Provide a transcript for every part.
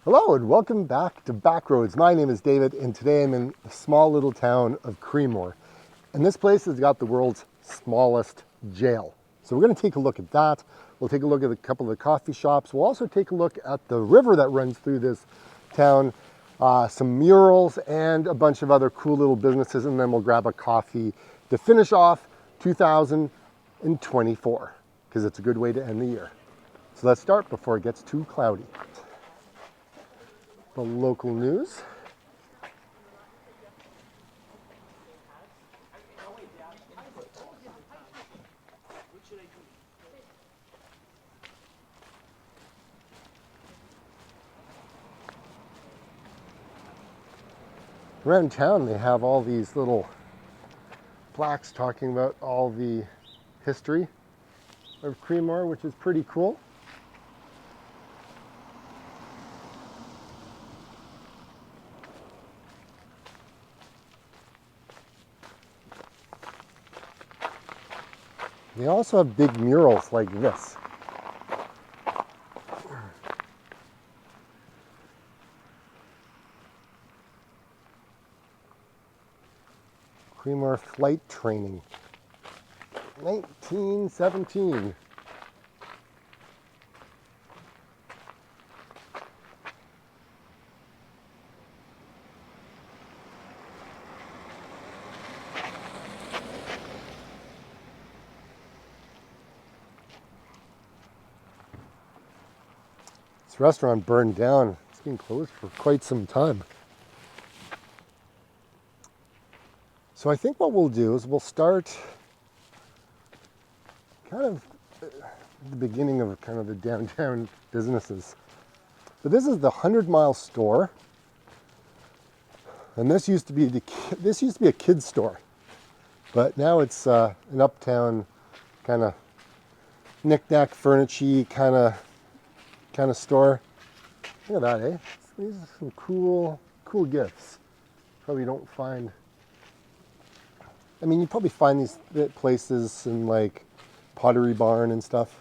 Hello and welcome back to Backroads. My name is David and today I'm in the small little town of Creemore. And this place has got the world's smallest jail. So we're going to take a look at that. We'll take a look at a couple of the coffee shops. We'll also take a look at the river that runs through this town, some murals and a bunch of other cool little businesses, and then we'll grab a coffee to finish off 2024 because it's a good way to end the year. So let's start before it gets too cloudy. The local news. Around town they have all these little plaques talking about all the history of Creemore, which is pretty cool. They also have big murals like this. Creemore flight training, 1917. This restaurant burned down. It's been closed for quite some time. So I think what we'll do is we'll start kind of at the beginning of kind of the downtown businesses. So this is the 100-mile store, and this used to be a kid's store, but now it's an uptown kind of knick-knack furniture kind of store. Look at that, eh? These are some cool gifts. Probably don't find. I mean, you probably find these places in like Pottery Barn and stuff.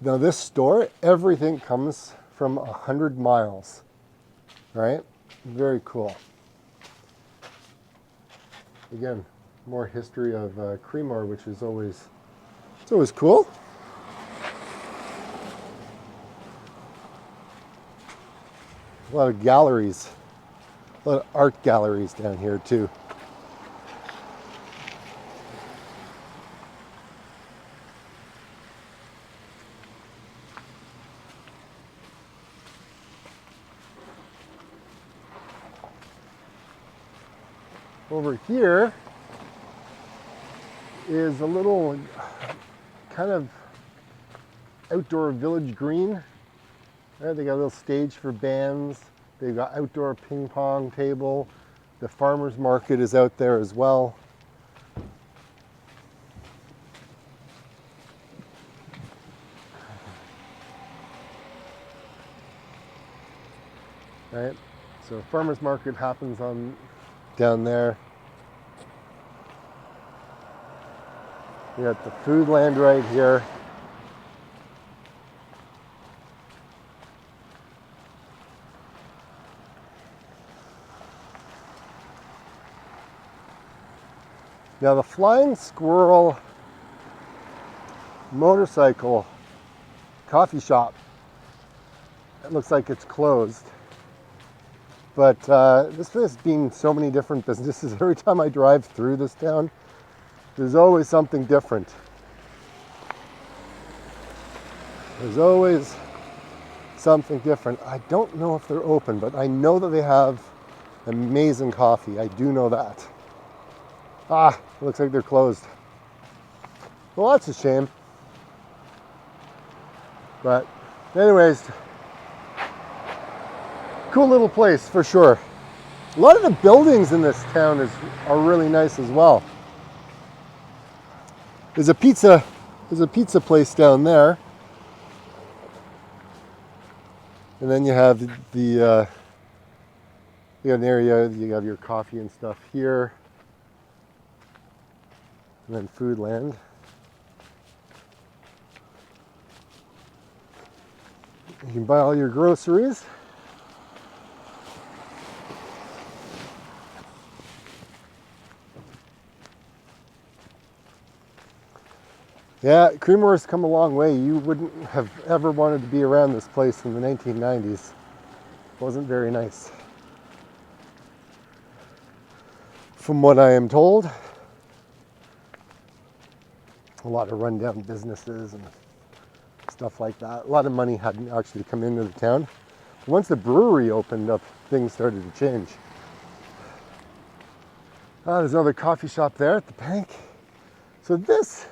Now this store, everything comes from 100 miles, right? Very cool. Again, more history of Creemore, which is always cool. A lot of galleries, a lot of art galleries down here too. Over here is a little kind of outdoor village green. There, they got a little stage for bands. They've got outdoor ping pong table. The farmer's market is out there as well. Right, so farmer's market happens on down there. We got the food land right here. Now the Flying Squirrel motorcycle coffee shop, it looks like it's closed. But this has been so many different businesses. Every time I drive through this town, there's always something different. There's always something different. I don't know if they're open, but I know that they have amazing coffee. I do know that. Looks like they're closed. Well, that's a shame. But anyways, cool little place for sure. A lot of the buildings in this town are really nice as well. There's a pizza place down there. And then you have you got an area, you have your coffee and stuff here. And then food land. You can buy all your groceries. Yeah, Creemore's come a long way. You wouldn't have ever wanted to be around this place in the 1990s. It wasn't very nice. From what I am told, a lot of rundown businesses and stuff like that. A lot of money hadn't actually come into the town. Once the brewery opened up, things started to change. There's another coffee shop there at the bank. So this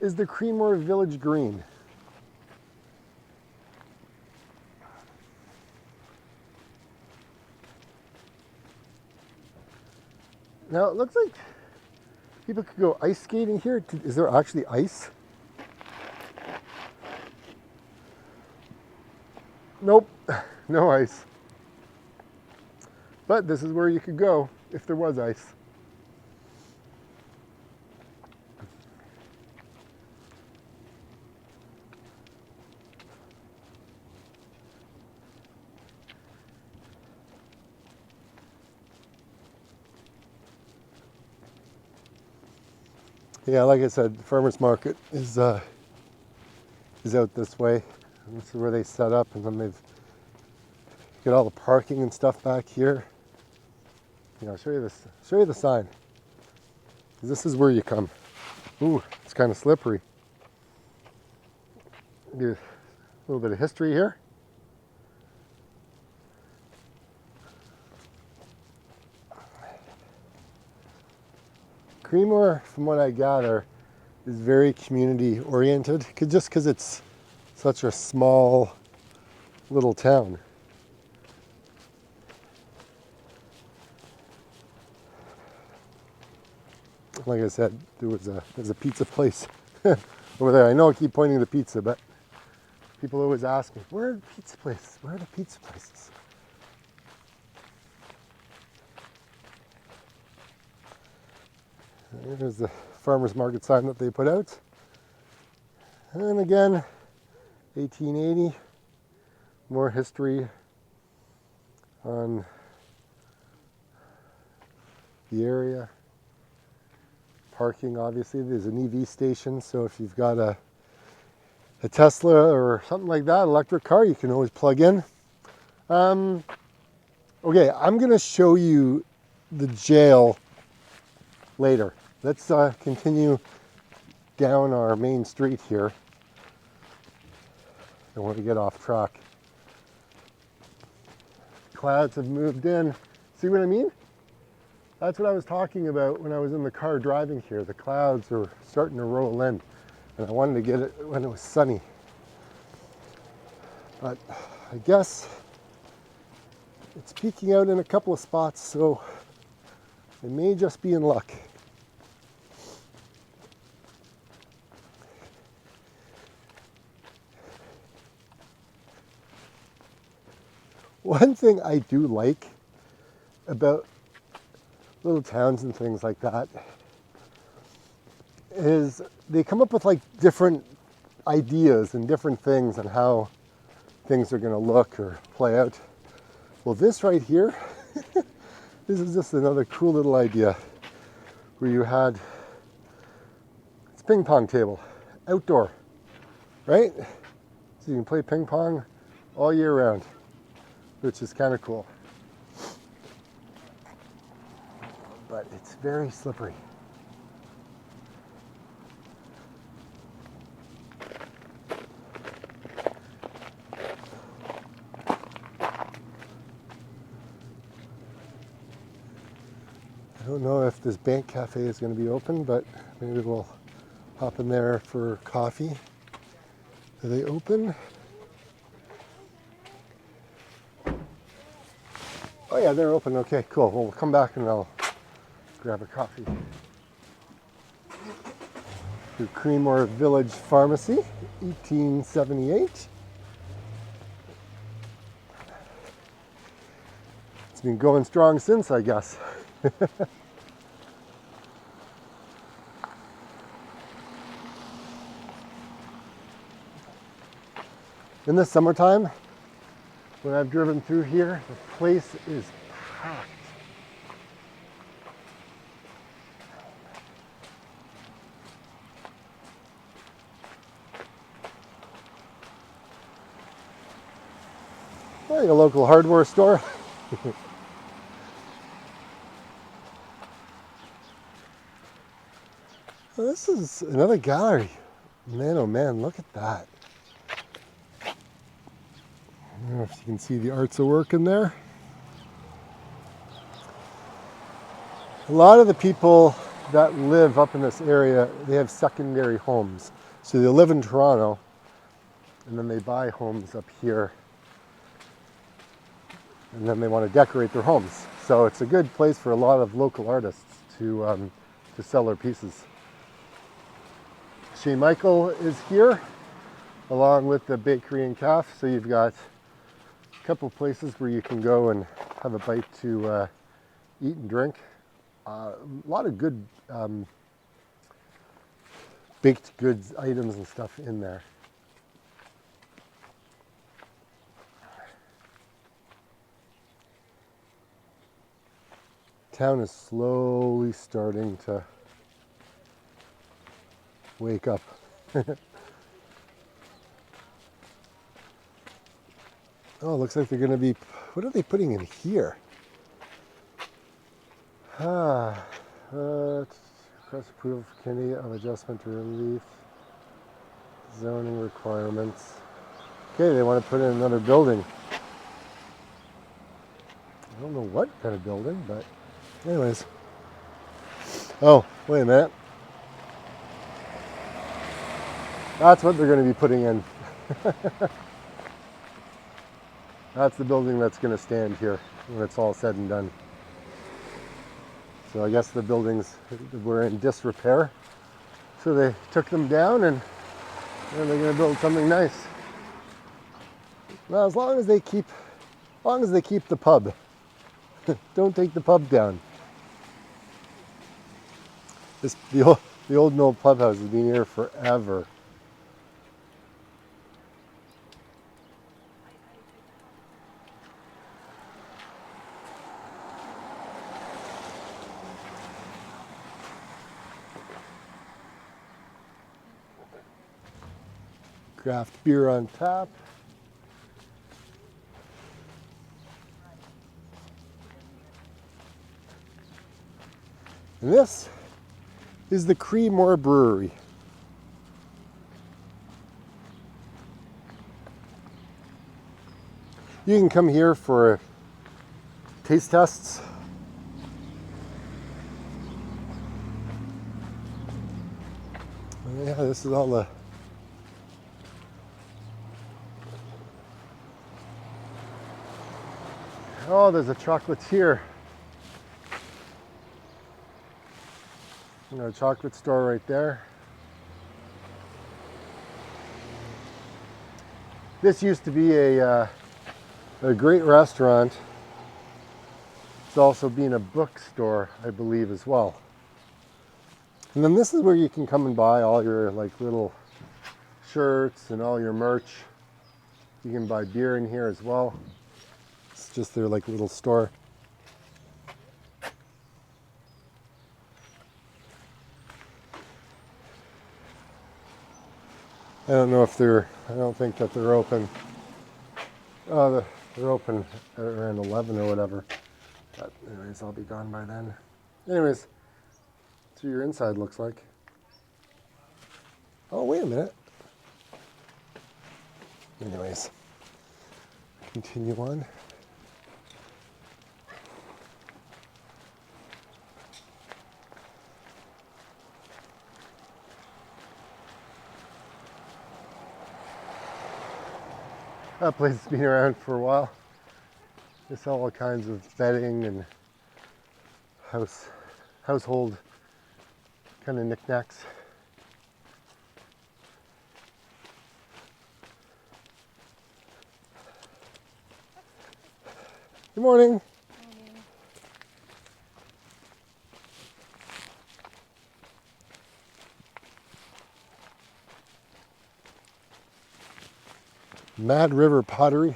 is the Creemore Village Green. Now it looks like people could go ice skating here. Is there actually ice? Nope, no ice. But this is where you could go if there was ice. Yeah, like I said, the farmers market is out this way. And this is where they set up, and then they've got all the parking and stuff back here. I'll show you this. Show you the sign. This is where you come. Ooh, it's kind of slippery. Do a little bit of history here. Creemore, from what I gather, is very community oriented, just because it's such a small little town. Like I said, there's a pizza place over there. I know I keep pointing to pizza, but people always ask me, where are the pizza places? Where are the pizza places? There's the farmer's market sign that they put out. And again, 1880, more history on the area. Parking, obviously, there's an EV station, so if you've got a Tesla or something like that, electric car, you can always plug in. Okay, I'm gonna show you the jail later. Let's continue down our main street here. Don't want to get off track. Clouds have moved in. See what I mean? That's what I was talking about when I was in the car driving here. The clouds are starting to roll in, and I wanted to get it when it was sunny. But I guess it's peeking out in a couple of spots, so I may just be in luck. One thing I do like about little towns and things like that is they come up with like different ideas and different things on how things are going to look or play out. Well, this right here, this is just another cool little idea where you had, it's a ping pong table, outdoor, right? So you can play ping pong all year round, which is kind of cool. But it's very slippery. I don't know if this bank cafe is going to be open, but maybe we'll hop in there for coffee. Are they open? Oh yeah, they're open. Okay, cool. Well, we'll come back and I'll grab a coffee. To Creemore Village Pharmacy, 1878. It's been going strong since, I guess. In the summertime, when I've driven through here, the place is packed. Like a local hardware store. Well, this is another gallery. Man, oh man, look at that. I don't know if you can see the arts of work in there. A lot of the people that live up in this area, they have secondary homes. So they live in Toronto, and then they buy homes up here, and then they want to decorate their homes. So it's a good place for a lot of local artists to sell their pieces. Chez Michael is here, along with the bakery and cafe. So you've got a couple of places where you can go and have a bite to eat and drink. A lot of good baked goods items and stuff in there. Town is slowly starting to wake up. Oh, looks like they're going to be, what are they putting in here? Cross approval for committee of adjustment to relief, zoning requirements. Okay, they want to put in another building. I don't know what kind of building, but anyways. Oh, wait a minute. That's what they're going to be putting in. That's the building that's going to stand here when it's all said and done. So I guess the buildings were in disrepair. So they took them down and they're going to build something nice. Well, as long as they keep the pub. Don't take the pub down. The old Mill Pub House has been here forever. Craft beer on tap. And this is the Creemore Brewery. You can come here for taste tests. Yeah, this is all the oh, there's a chocolatier. You know, a chocolate store right there. This used to be a great restaurant. It's also been a bookstore, I believe, as well. And then this is where you can come and buy all your like little shirts and all your merch. You can buy beer in here as well. It's just their like little store. I don't know if I don't think that they're open. Oh, they're open around 11 or whatever. But anyways, I'll be gone by then. Anyways, that's what your inside looks like. Oh, wait a minute. Anyways, continue on. That place has been around for a while. They sell all kinds of bedding and household kind of knickknacks. Good morning. Mad River Pottery.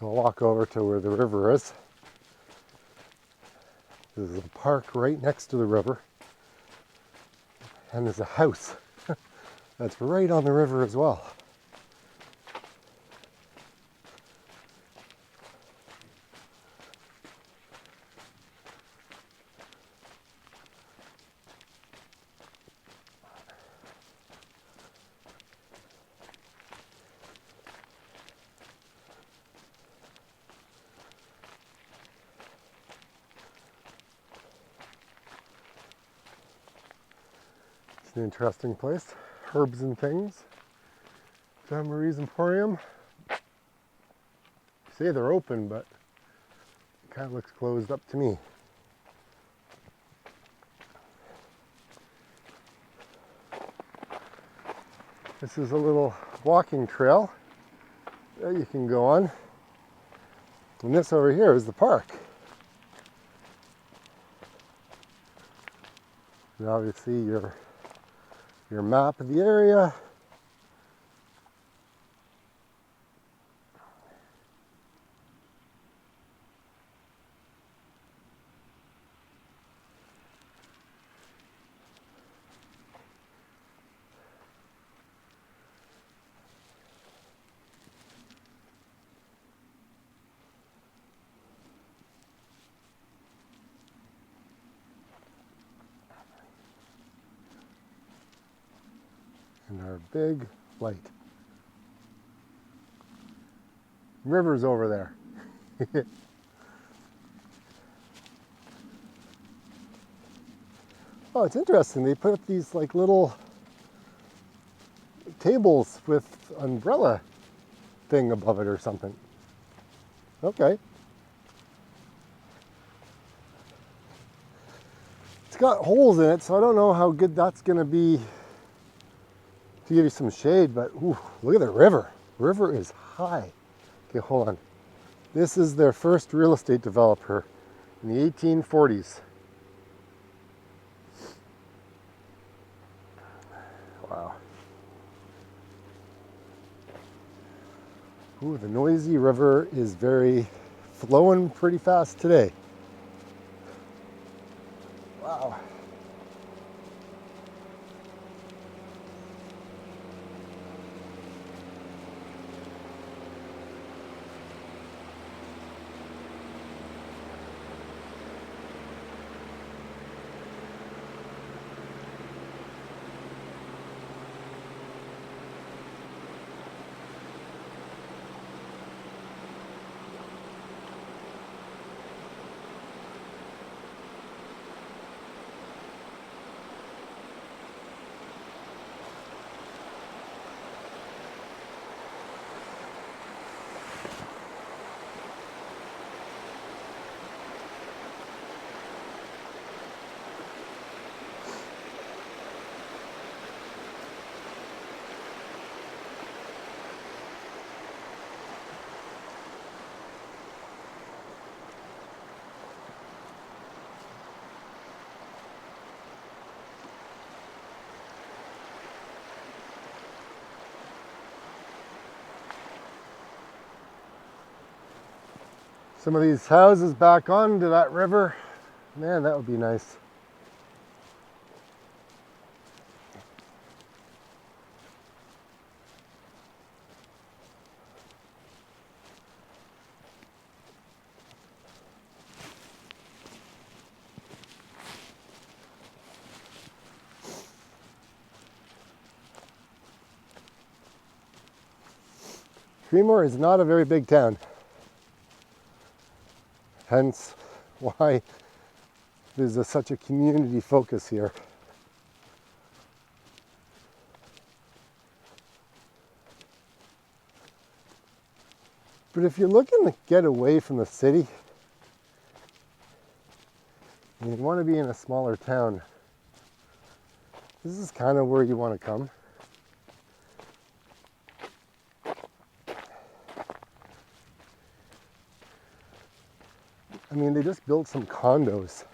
So I'll walk over to where the river is. There's a park right next to the river. And there's a house that's right on the river as well. It's an interesting place. Herbs and things. Jean Marie's Emporium. Say they're open, but it kind of looks closed up to me. This is a little walking trail that you can go on. And this over here is the park. And obviously your map of the area. And our big light. River's over there. Oh, it's interesting. They put up these like little tables with umbrella thing above it or something. Okay. It's got holes in it, so I don't know how good that's going to be to give you some shade, but ooh, look at the river. The river is high. Okay, hold on. This is their first real estate developer in the 1840s. Wow. Ooh, the noisy river is flowing pretty fast today. Wow. Some of these houses back onto that river. Man, that would be nice. Creemore is not a very big town. Hence why there's such a community focus here. But if you're looking to get away from the city and you want to be in a smaller town, this is kind of where you want to come. I mean, they just built some condos,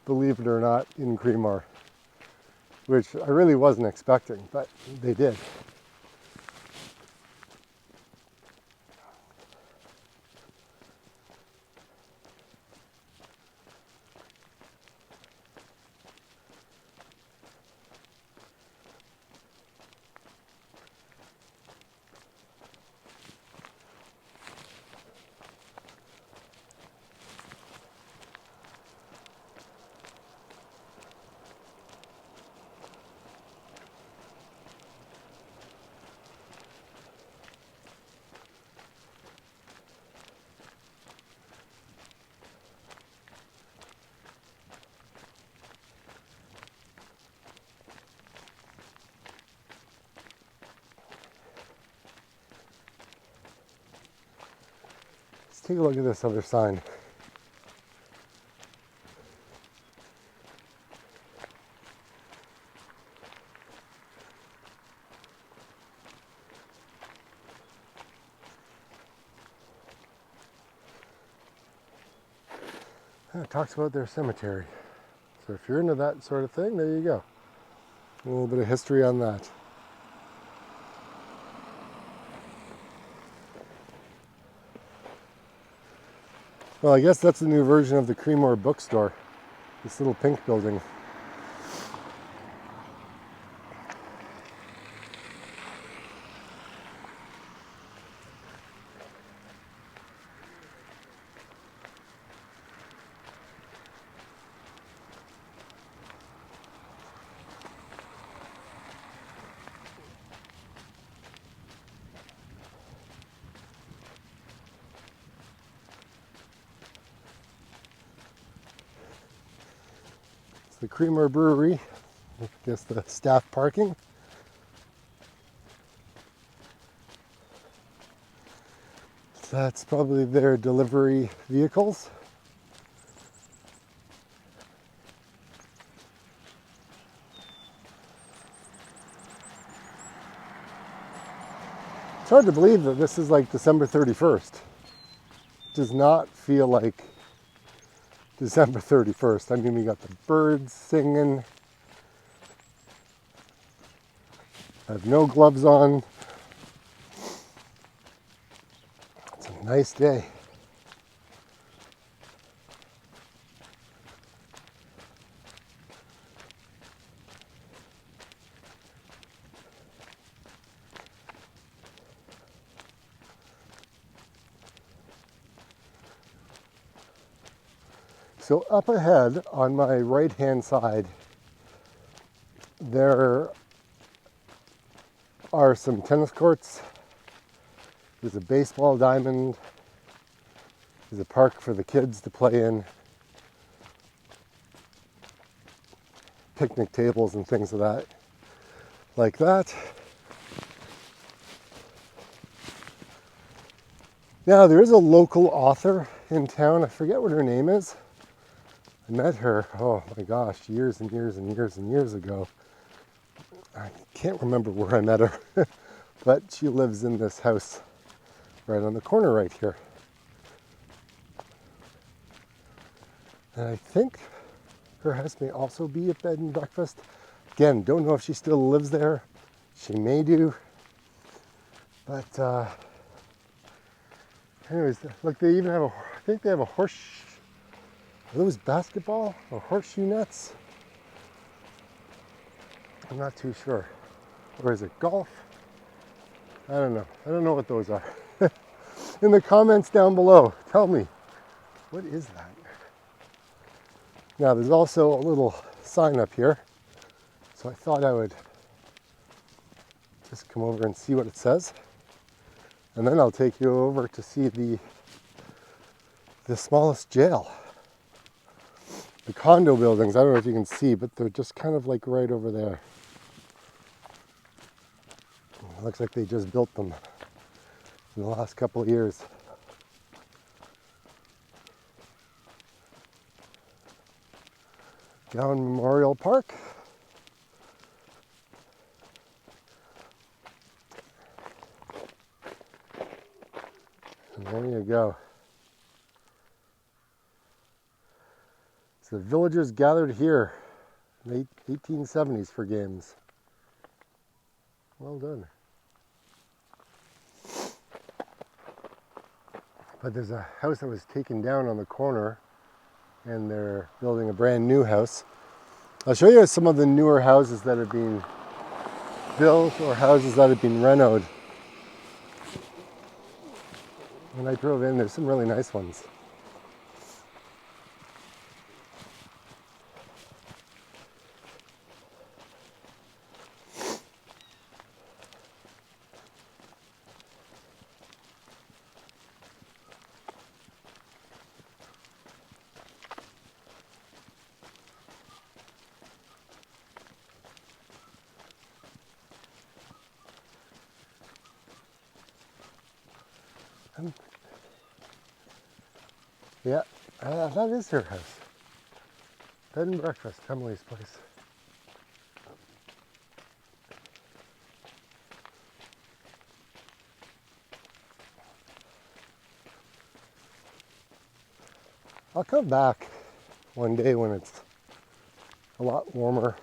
believe it or not, in Creemore, which I really wasn't expecting, but they did. Let's take a look at this other sign. It talks about their cemetery. So if you're into that sort of thing, there you go. A little bit of history on that. Well, I guess that's the new version of the Creemore bookstore. This little pink building. The Creemore Brewery, I guess the staff parking. So that's probably their delivery vehicles. It's hard to believe that this is like December 31st. It does not feel like December 31st. I mean, we got the birds singing. I have no gloves on. It's a nice day. So up ahead on my right-hand side, there are some tennis courts. There's a baseball diamond. There's a park for the kids to play in. Picnic tables and things of that, like that. Now, there is a local author in town. I forget what her name is. I met her, oh my gosh, years and years and years and years ago. I can't remember where I met her, but she lives in this house right on the corner right here. And I think her house may also be a bed and breakfast. Again, don't know if she still lives there. She may do. But anyways, look, they even have I think they have a horse. Are those basketball or horseshoe nets? I'm not too sure. Or is it golf? I don't know. I don't know what those are. In the comments down below, tell me, what is that? Now, there's also a little sign up here. So I thought I would just come over and see what it says. And then I'll take you over to see the smallest jail. The condo buildings, I don't know if you can see, but they're just kind of like right over there. It looks like they just built them in the last couple of years. Down Memorial Park. And there you go. The villagers gathered here in the 1870s for games. Well done. But there's a house that was taken down on the corner and they're building a brand new house. I'll show you some of the newer houses that are being built or houses that have been renovated. When I drove in, there's some really nice ones. Yeah, that is her house. Bed and breakfast, Emily's place. I'll come back one day when it's a lot warmer,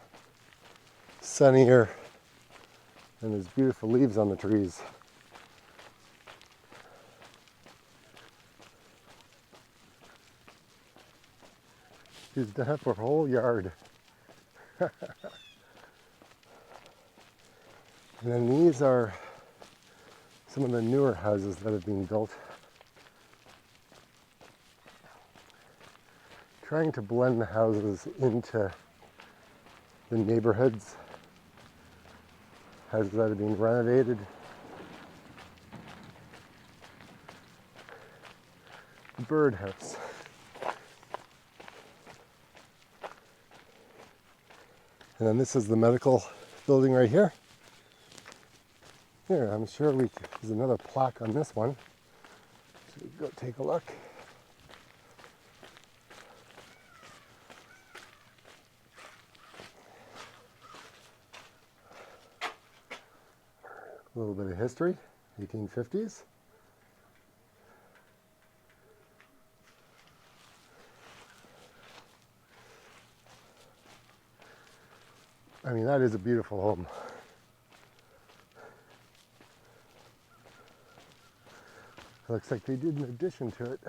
sunnier, and there's beautiful leaves on the trees. She's done up her whole yard. And then these are some of the newer houses that have been built. Trying to blend the houses into the neighborhoods. Houses that have been renovated. Birdhouse. And then this is the medical building right here. Here, I'm sure there's another plaque on this one. So we go take a look. A little bit of history, 1850s. I mean, that is a beautiful home. It looks like they did an addition to it.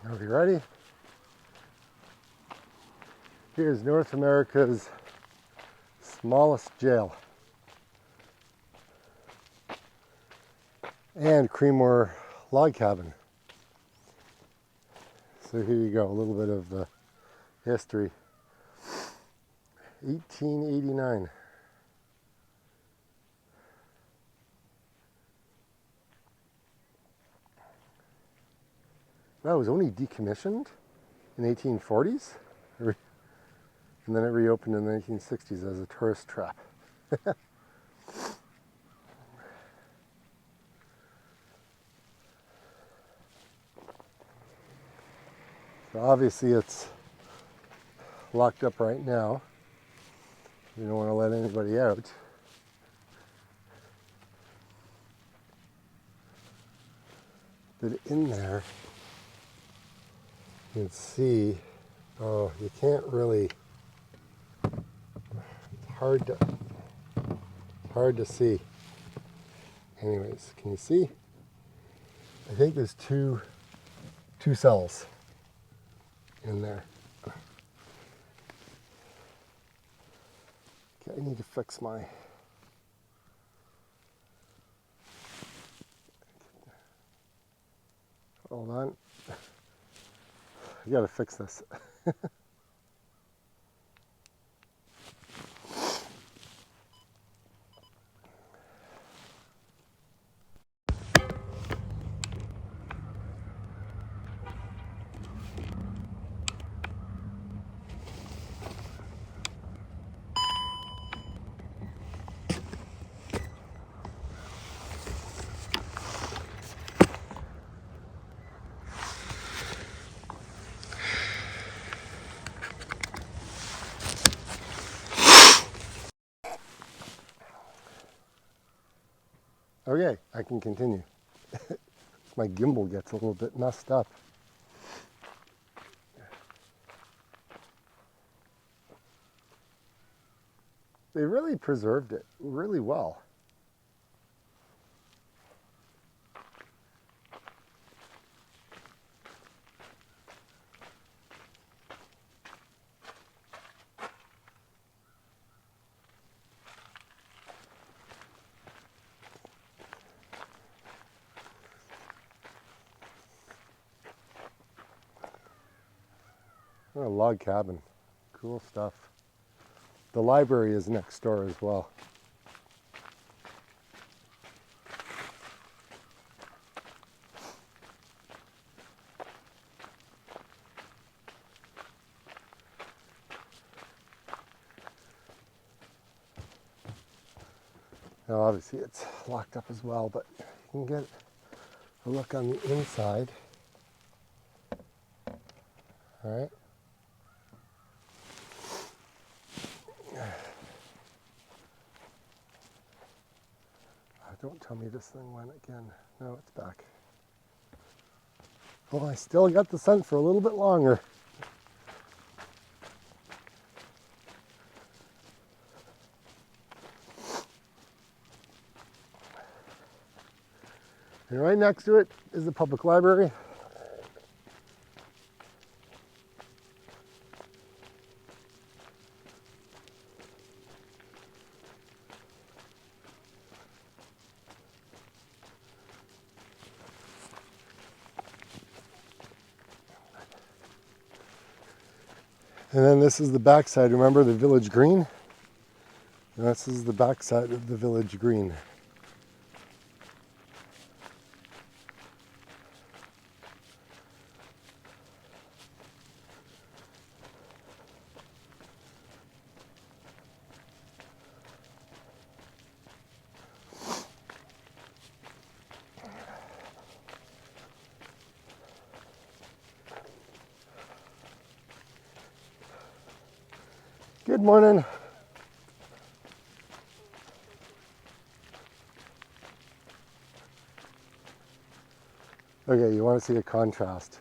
Are you ready? Here's North America's smallest jail. And Creemore log cabin. So here you go, a little bit of the history. 1889. That was only decommissioned in 1840s, and then it reopened in the 1960s as a tourist trap. So obviously it's locked up right now. We don't want to let anybody out. But in there, you can see, oh, you can't really, it's hard to see. Anyways, can you see? I think there's two cells in there. Okay, I need to fix my, hold on. I gotta fix this. Okay, I can continue. My gimbal gets a little bit messed up. They really preserved it really well. Oh, a log cabin. Cool stuff. The library is next door as well. Now obviously it's locked up as well, but you can get a look on the inside. All right. Don't tell me this thing went again. No, it's back. Well, I still got the sun for a little bit longer. And right next to it is the public library. And then this is the backside. Remember the village green? And this is the backside of the village green. Good morning. Okay, you want to see a contrast.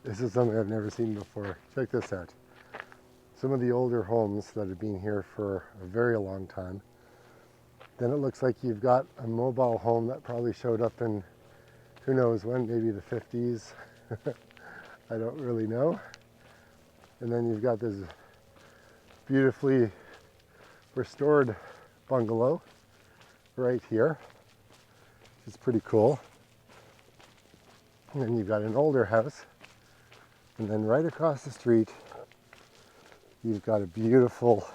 This is something I've never seen before. Check this out. Some of the older homes that have been here for a very long time. Then it looks like you've got a mobile home that probably showed up in who knows when, maybe the 50s. I don't really know. And then you've got this beautifully restored bungalow right here, which is pretty cool. And then you've got an older house. And then right across the street, you've got a beautiful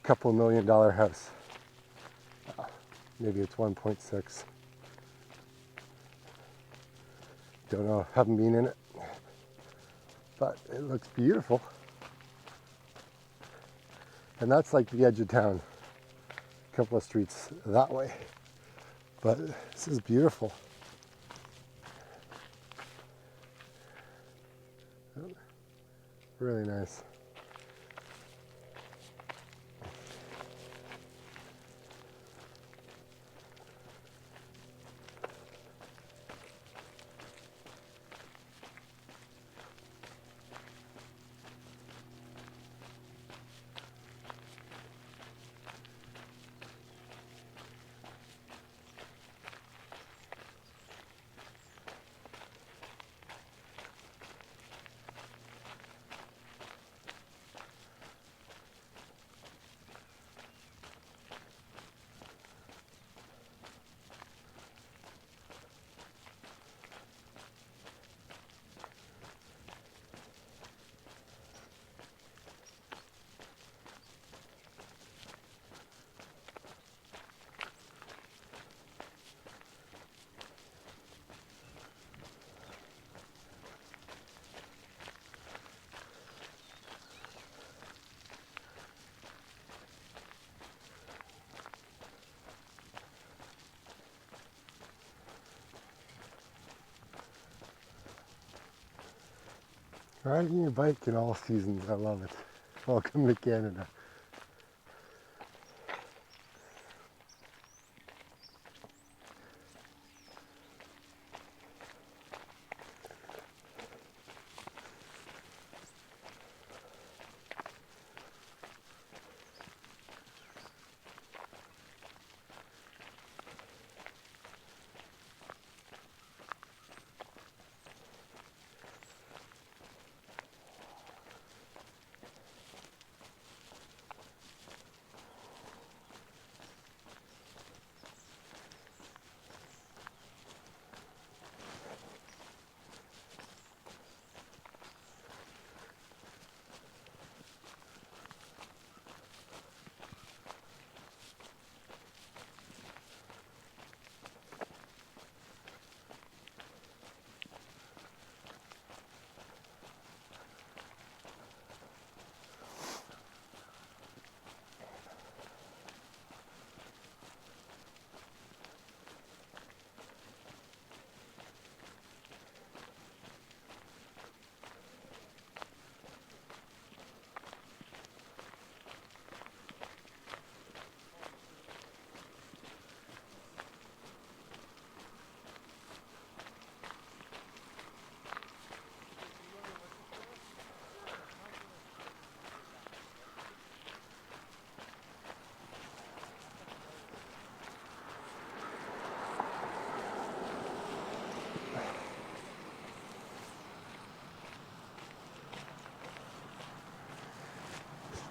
couple $1 million house. Maybe it's 1.6. Don't know, haven't been in it, but it looks beautiful. And that's like the edge of town, a couple of streets that way. But this is beautiful. Really nice. Riding your bike in all seasons, I love it. Welcome to Canada.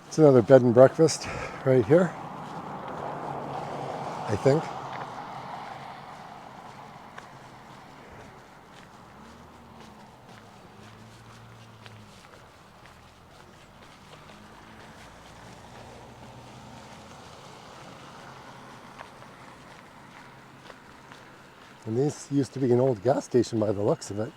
It's another bed and breakfast right here, I think. And this used to be an old gas station by the looks of it.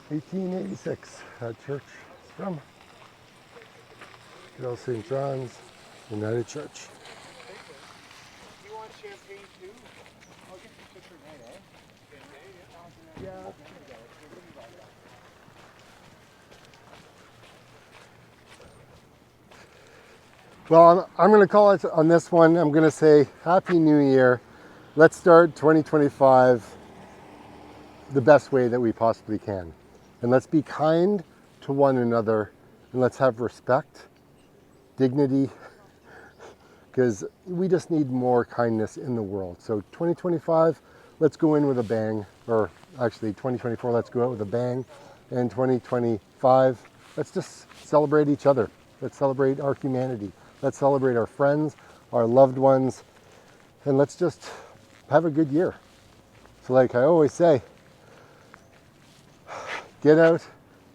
(1886) that church is from. Good old St. John's United Church. You want champagne too? I'll get you picture night, eh? Yeah. Well, I'm going to call it on this one. I'm going to say Happy New Year. Let's start 2025 the best way that we possibly can. And let's be kind to one another, and let's have respect, dignity, because we just need more kindness in the world. So 2025, let's go in with a bang, or actually 2024, let's go out with a bang. And 2025, let's just celebrate each other. Let's celebrate our humanity. Let's celebrate our friends, our loved ones, and let's just have a good year. So like I always say, get out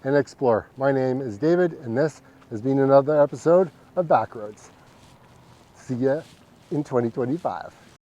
and explore. My name is David, and this has been another episode of Backroads. See ya in 2025.